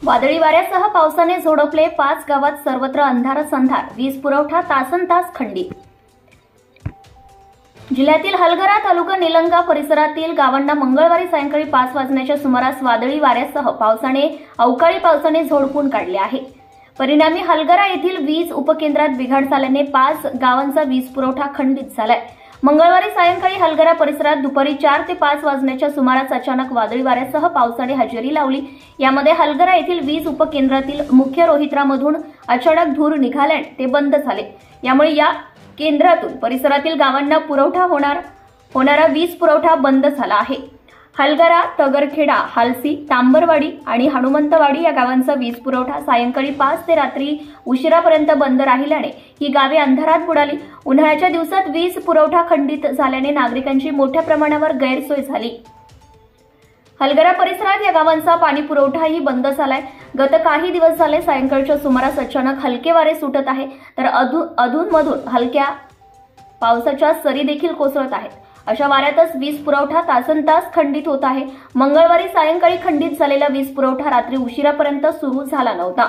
वादळी वाऱ्यासह पावसाने झोडपले 5 गावात सर्वत्र अंधारच अंधार, वीज पुरवठा तासनतास खंडित। जिल्ह्यातील हलगरा तालुका निलंगा परिसरातील गावांना मंगळवारी सायंकाळी 5 वाजण्याच्या सुमारास वादळी वाऱ्यासह अवकाळी पावसाने झोडपून काढले आहे। परिणामी हलगरा येथील वीज उपकेंद्रात बिघाड झाल्याने 5 गावांचा वीज पुरवठा खंडित झालाय। मंगळवारी सायंकाळी हलगरा परिसरात दुपारी 4 ते 5 वाजण्याच्या सुमारास अचानक वादळी वाऱ्यासह पावसाने हजेरी लावली। यामध्ये हलगरा येथील वीज उपकेंद्रातील मुख्य रोहित्रामधून अचानक धूर निघाल्याने ते बंद झाले। यामुळे या केंद्रातून परिसरातील गावांना होणारा वीज पुरवठा बंद झाला आहे। हलगरा, तगरखेडा, हालसी, तांबरवाडी आणि हनुमंतवाडी या गावांचा वीज पुरवठा सायंकाळी 5 ते रात्री उशिरापर्यंत बंद राहिल्याने ही गावे अंधारात बुडाली। उन्हाळ्याच्या दिवसात वीज पुरवठा खंडित झाल्याने नागरिकांची मोठ्या प्रमाणावर गैरसोय झाली। हलगरा परिसरात या गावांचा पाणी पुरवठाही बंद झालाय। गत काही दिवस झाले सायंकाळच्या सुमारास अचानक हलके वारे सुटत आहे, तर अधूनमधून हलक्या पावसाच्या सरी देखील कोसळत आहेत। अशा वाऱ्यातच वीज पुरवठा तासनतास खंडित होत आहे। मंगळवारी सायंकाळी खंडित झालेला वीज पुरवठा रात्री उशिरापर्यंत सुरू झाला नव्हता।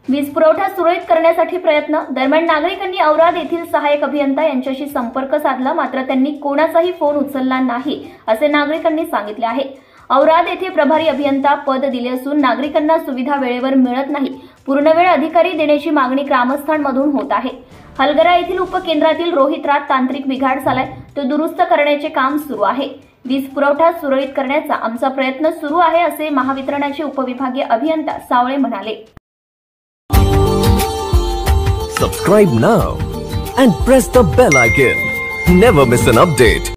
वीज पुरवठा सुरळीत करण्यासाठी प्रयत्न दरम्यान नागरिकांनी औराद येथील सहाय्यक अभियंता यांच्याशी संपर्क साधला, मात्र त्यांनी कोणाचाही फोन उचलला नाही असे नागरिकांनी सांगितले आहे। औराद येथे प्रभारी अभियंता पद दिले असून नागरिकांना सुविधा वेळेवर मिळत नाही। पूर्णवेळ अधिकारी देण्याची मागणी ग्रामस्थांमधून होत आहे। हलगरा येथील उपकेंद्रातील रोहित्रात तांत्रिक बिघाड झालाय, तो दुरुस्त करण्याचे काम सुरू आहे। वीज पुरवठा सुरळीत करण्याचा आमचा प्रयत्न सुरू आहे असे महावितरणाचे उपविभागीय अभियंता सावळे म्हणाले। Subscribe now and press the bell icon. Never miss an update.